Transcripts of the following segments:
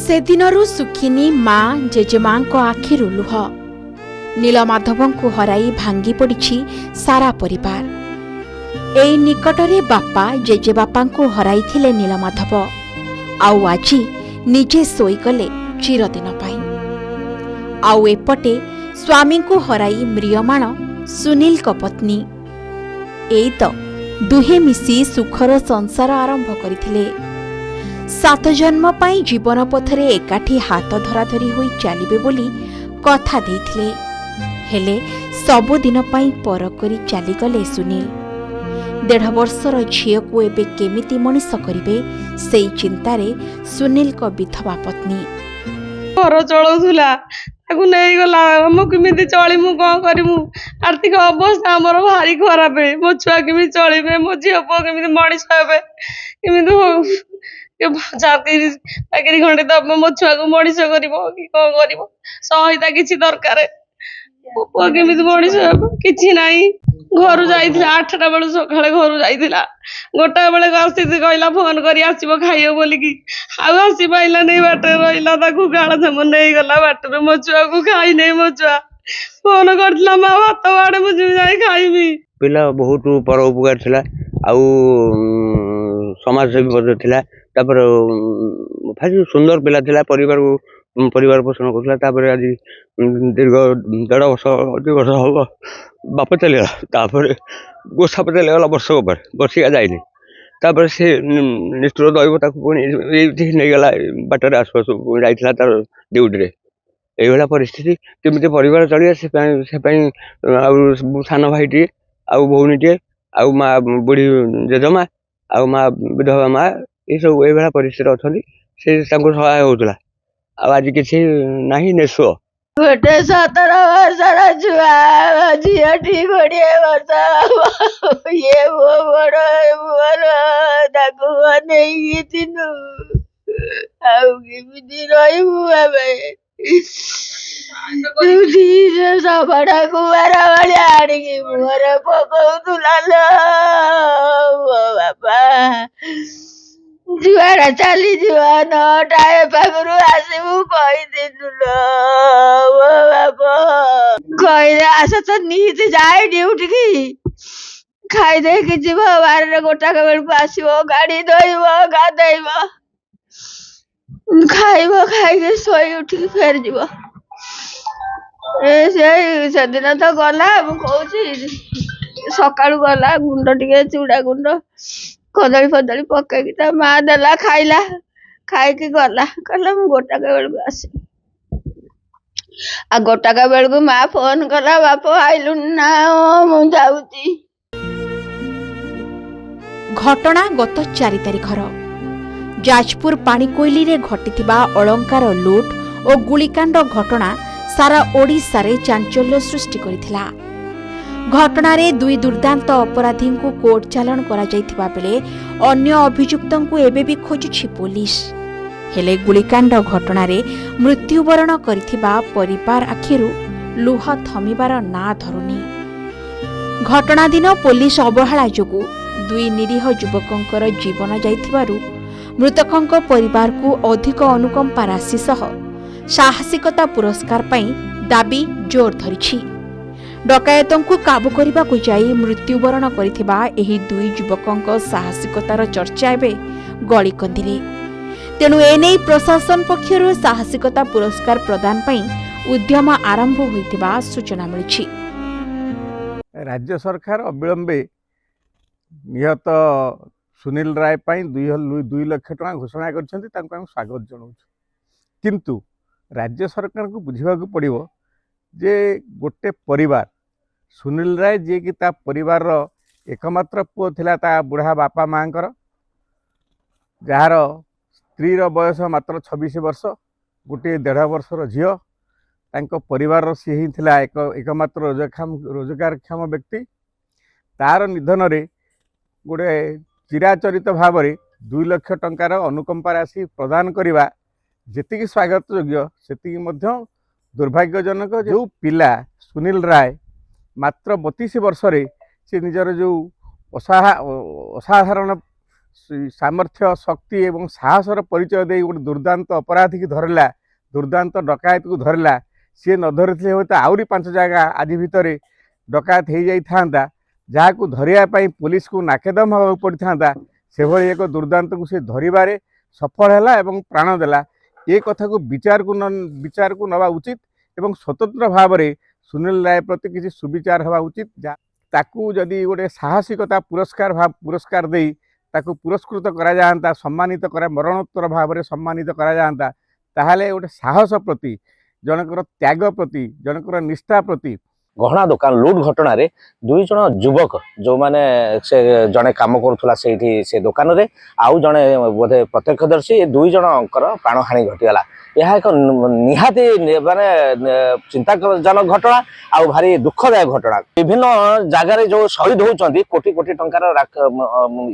सेदिनरु सुखिनी माँ जेजेमाँ आखिरु लुह। नीलमाधव को हराई भांगी पड़ी सारा परिवार। एई निकटरे बापा जेजेबापा को हराई थिले नीलमाधव। आउ आजी निजे सोईगले चिरदिन पाई। आउ एपटे स्वामी को हराई म्रियमाण सुनील को पत्नी। एई तो दुहे मिसी सुखर संसार आरंभ करथिले। 7 जन्म पाई जीवन पथरे एकाठी हाथ धराधरी होई चलिबे बोली कथा देइथिले। हेले सबुदिन पाई पर करी चलीगले सुनील। 1.5 वर्षर झील को एबे केमिति मनीष करिवे सेई चिंतारे सुनील को विधवा पत्नी। घर चलुला ताकू नहीं गला मु केमिति चलिमु कौन करिमु। आर्थिक अवस्था हमर भारी खराब है। मो छुआ केमिति चलिबे, मो झील पुओ केमिति मनीष हेबे, केमिति चाकरी चाकरी खंडे तो मो छुआ को मनीष करिवो कि कौन करिवो। सहायता किछि दरकार। मो पुओ केमिति मनीष हेबे किछि नाही। घर जाइथिला 8टा बेलु सकाळे घर जाइथिला। गोटा बेले आसी कहला फोन करी आसीबो खाइयो बोली कि आउ आसी पाइला नहीं। बाटे रहिला ताकू गाळ जम नहीं गला। बाटे मो छुआ को खाई नहीं। मो छुआ फोन करथिला मा भात बाड़े मु जाई खाइबी। पिला बहुत परोपकार थिला। आउ समाज सेवी बद थिला। तापर भारी सुंदर पिला थिला। परिवार पोषण करथिला। तापर आज दीर्घ 1.5 वर्ष 2 वर्ष हो बाप चले तापर गोसा पे चले वर्ष पर बसिया जाइनी। तापर से निष्ठुर दैव ताकू पुणी नहीं गला। बाटर आसपास जाइथिला तार ड्यूटी रे। एई वाला परिस्थिति केमिति परिवार चलिया से सान भाईटी आउ भौनीटे आउ माँ बुढ़ी जेजमा आउ माँ विधवा माँ ये सब ये भाया परिस्थिति अच्छा से सहाय होता। आज किसी नहीं नेसो गोटे 17 वर्षर छुआ झीटी 20 वर्ष ये वो बड़ मोर ताकू नहीं थिनु आउ केमिति रहिबु आमे। सबड़ा कुआर भाया आड़िकी मुहर पकौला बापा जुआड़ा चली जुआ 9टा पाखु आसबू कहीदिनु बापा कही आस तो नीति जाए ड्यूटी की खाई देकी जीव 12 गोटा बेलू आसो गाड़ी धोब गाधब खाइब खाई शोई उठिकी फेर जीव। से दिन तो गला मुझे सका गला गुंड टे चूड़ा गुंड कदली फदली पकईकी ता माँ देला खाइला खाई गला कहला मु गोटाक बेलू आस आ गोटाक बेलू माँ फोन कला बाप आइलु ना मु जाऊची। घटना गत 4 तारिखर जाजपुर पाणीकोइली रे घटिथिबा अलंकार लुट और गुलिकांड घटना सारा ओडिशा रे चांचल्य सृष्टि करिथिला। घटना रे 2 दुर्दांत अपराधी को कोर्ट चालान करा जाइथिबा बेले अन्य अभियुक्तों को एबे भी खोजुछि पुलिस। हेले गुलिकांड घटना रे मृत्युवरण करिथिबा परिवार आखिरु लुह थमिबार ना धरुनी। घटना दिन पुलिस अवहेला जोगु 2 निरीह युवकंकर जीवन जाइथिबारु मृतकंक परिवार को अधिक अनुकंपा राशि सह साहसिकता पुरस्कार पाई दाबी जोर धरिछि। डकायतों को काबू करने को जाई मृत्युवरण करिथिबा एही 2 युवकंक साहसिकतार चर्चा एबे गली कंदिले। तेणु एने प्रशासन पक्षरु साहसिकता पुरस्कार प्रदान पाई उद्यम आरंभ होइतिबा सूचना मिलिछि। राज्य सरकार अविलंबे निहत सुनील राय पाई 2 लाख टका घोषणा करछन्ति। तांको हम स्वागत जणाउछु। किंतु राज्य सरकार को बुझा पड़ो जे गोटे परिवार सुनील राय जी कि ता परिवार एकमात्र पुओ थिला ता बुढ़ा बापा माँ जार स्त्री बयस मात्र 26 वर्ष गोटे 1.5 वर्षर झील तांको परिवार सी ही थिला एकमात्र रोजगारक्षम व्यक्ति। तार निधन रे गोटे चिराचरित भाव में 2 लाख टंकार अनुकंपा राशि प्रदान करवा जेतिकी स्वागत योग्य सेतिकी मध्य दुर्भाग्यजनक। जो पिला सुनील राय मात्र 32 वर्ष रे से निजर जो असाधारण सामर्थ्य शक्ति एवं साहसर परिचय दे गोटे दुर्दांत अपराधी की धरला दुर्दांत डकायत को धरला सी न धरी हूँ तो आहरी 5 जगह आज भितर डकायत हो जाता जहाँ को धरियापाई पुलिस को नाकेदम हवा पड़ता से भली एक दुर्दांत को से धरबारे सफल है एवं प्राण देला ये कथा को विचार को नवा उचित एवं स्वतंत्र भाव में सुनील राय प्रति किसी सुविचार हवा उचित ताकू जदि गोटे साहसिकता पुरस्कार दे ताकू पुरस्कृत करा जाता सम्मानित करा मरणोत्तर भाव में सम्मानित करा जाता ताहले गोटे साहस प्रति जनकर त्याग प्रति जनकर निष्ठा प्रति गहना दुकान लुट घटना रे 2 जन युवक जो माने से जने काम करूला से दुकान रे आउ जने बोधे प्रत्यक्षदर्शी 2 जनकर प्राणहानि घटीगला यह एक निहाती माने चिंताजनक घटना आ भारी दुखदायक घटना विभिन्न जगार जो शहीद होती कोटी कोटी टंकार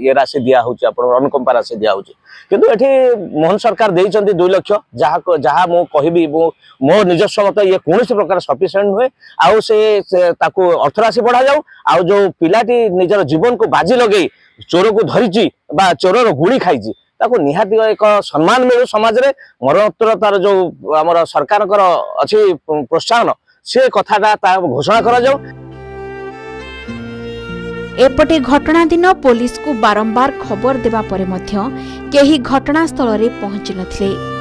ये राशि दिया होची अनुकंपा राशि दिया होची किंतु एठी मोहन सरकार देइचंती 2 लाख जहाँ मु कहबी मो निजस्व मत ये कौन प्रकार सफिशिएंट हुए आउ से ताकू अर्थराशि बढ़ा जाऊ आउ जो पिलाटी निजर जीवन को बाजी लगे चोर को धरिची बा चोरर गुड़ी खाई ताको निहाती एक सम्मान मिलू समाज रे मरणोत्तर तार जो आमर सरकार अच्छी प्रोत्साहन से कथाटा घोषणा करा जाऊ। एपटे घटना दिन पुलिस को बारंबार खबर देवा परे मध्य केही घटनास्थल रे पहुंची नथिले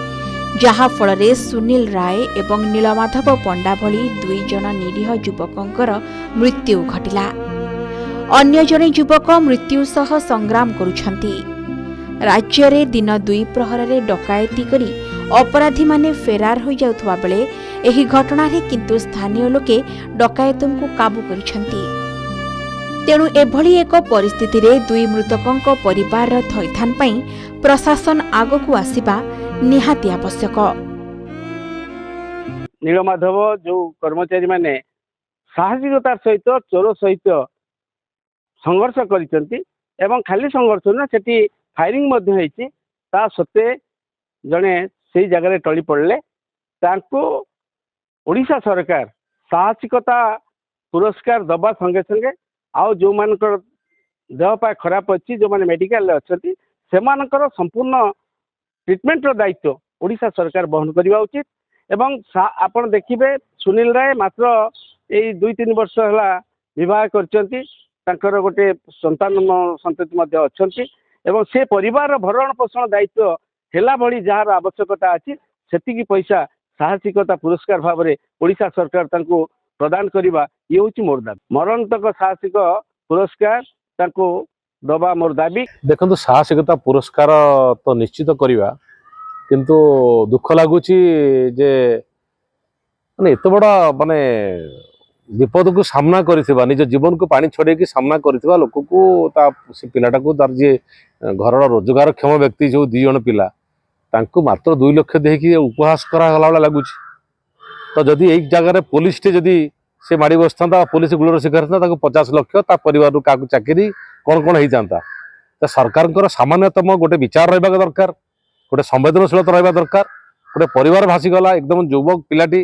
जहा फल रे सुनील राय एवं नीलमाधव पंडा भली 2 जन निरीह युवकंकर मृत्यु घटिला अन्य जने युवक मृत्यु सह संग्राम करुछंती राज्य रे दिन 2 प्रहर रे डकायती करी अपराधी माने फेरार हो जाउथवा बेले एही घटना रे किंतु स्थानीय लोके डकायतन को काबू करिछंती तेणु एभली एक परिस्थिति रे 2 मृतकंक परिवार थैथान पई प्रशासन आगकू आसीबा निहाती आवश्यक। नीलमाधव जो कर्मचारी माने साहसिकतार सहित चोर सहित संघर्ष करिसेंती एवं खाली संघर्ष ना सेठी फायरिंग मध्य होईची ता सत्ते जने सेई जगह टली पड़ले तांको ओडिशा सरकार साहसिकता पुरस्कार दबा संगे संगे आउ जो मानकर देह पा खराब अच्छी जो माने मेडिकल अच्छी से संपूर्ण ट्रिटमेंट दायित्व ओडिशा सरकार बहन करवा उचित एवं आपण देखिबे सुनील राय मात्र यही 2-3 वर्ष है विवाह कर गोटे संतान संतति मध्य अच्छी एवं से परिवार भरण पोषण दायित्व हेला भली जार आवश्यकता अच्छी सेतिकी पैसा साहसिकता पुरस्कार भाव में ओडिशा सरकार तांको प्रदान करवा ये हूँ मोर दाबी मरणतक साहसिक पुरस्कार तांको दबा मोर दाबी। देखो साहसिकता पुरस्कार तो निश्चित करवा किंतु दुख लगुच जे माने एत बड़ा माने विपद को सामना करिथिबा निज जीवन को पानी छड़े की सामना करिथिबा लोक को ता से पिलाटा को तार जे घर रोजगार क्षम व्यक्ति जो 2 जन पिला तांको मात्र 2 लाख देकी उपहास करा गला लगुच तो जदि एक जगह पुलिस टे जदि से माड़ी बसता पुलिस गुलर शिकार था 50 लाख ता परिवार का चाकरी कौन कौन हो जाता तो सरकार सामान्यतम गोटे विचार रहा दरकार गोटे संवेदनशीलता रहा दरकार गोटे परिवार भासीगला एकदम युवक पिलाटी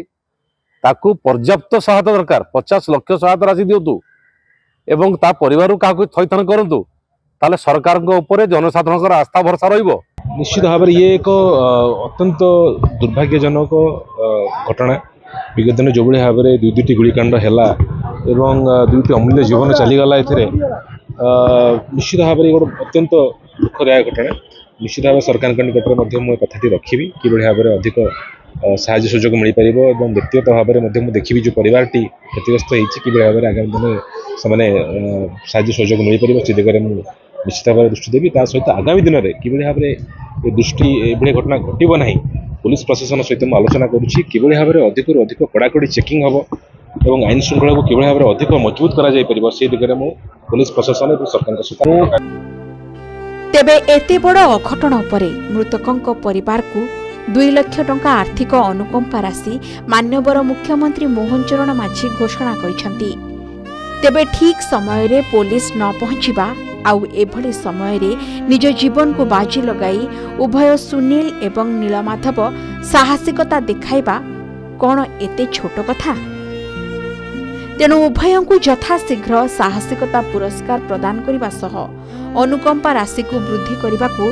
ताकू पर्याप्त सहायता दरकार 50 लाख सहायता राशि दिंतु एवं ता परिवार क्या थैथान करूँ ताले सरकार जनसाधारण आस्था भरसा रहिबो। निश्चित भाव में ये एक अत्यंत दुर्भाग्यजनक घटना विगत दिन जो भाव में 2-2टी गुलिकांड है एवं 2टी अमूल्य जीवन चलीगला निश्चित भाव में गोटे अत्यंत दुखदायक घटना निश्चित भाव सरकार निकट में कथाटी रखी कि भाव में अधिक साहाय्य सुजोग मिल पार और व्यक्तिगत भाव में देखी जो परिवारटी क्षतिग्रस्त होती भाव में आगामी दिन से साहाय्य सुजोग मिल पार से दिगरे निश्चित भाव दृष्टि देवी ता सहित आगामी दिन में कि भाव में दृष्टि ये घटना घटना ना पुलिस प्रशासन सहित मुझे आलोचना करुँची कि भाव में अधिक अधिक कड़ाकड़ी चेकिंग हम और आईन श्रृंखला को कि भाव में अधिक मजबूत कर दिगरे मु पुलिस प्रशासन और सरकार सहित। तेबे एते बड़ अघटन उपरे मृतकंक परिवार को 2 लाख टंका आर्थिक अनुकंपा राशि मान्यवर मुख्यमंत्री मोहन चरण माझी घोषणा करिसेंती। तेबे ठीक समय रे पुलिस न पहुंचीबा आउ एभली समय रे निज जीवन को बाजी लगाई उभय सुनील एवं नीलमाधव साहसिकता देखाइबा कौन एते छोट कथा। तेणु उभयंकु यथाशीघ्र साहसिकता पुरस्कार प्रदान करने सह अनुकंपा राशि को वृद्धि करने को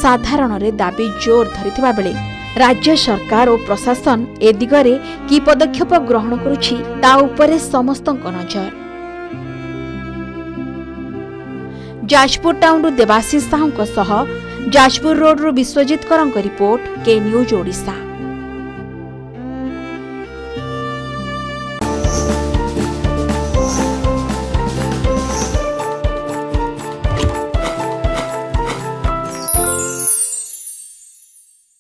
साधारण दाबी जोर धरिथिबा बेले राज्य सरकार और प्रशासन ए दिगरे की पदक्षेप ग्रहण करुछि ता उपरे समस्तक नजर। जाजपुर टाउन देवाशीष साहू जाजपुर रोड विश्वजित करंक रिपोर्ट के न्यूज ओडिशा।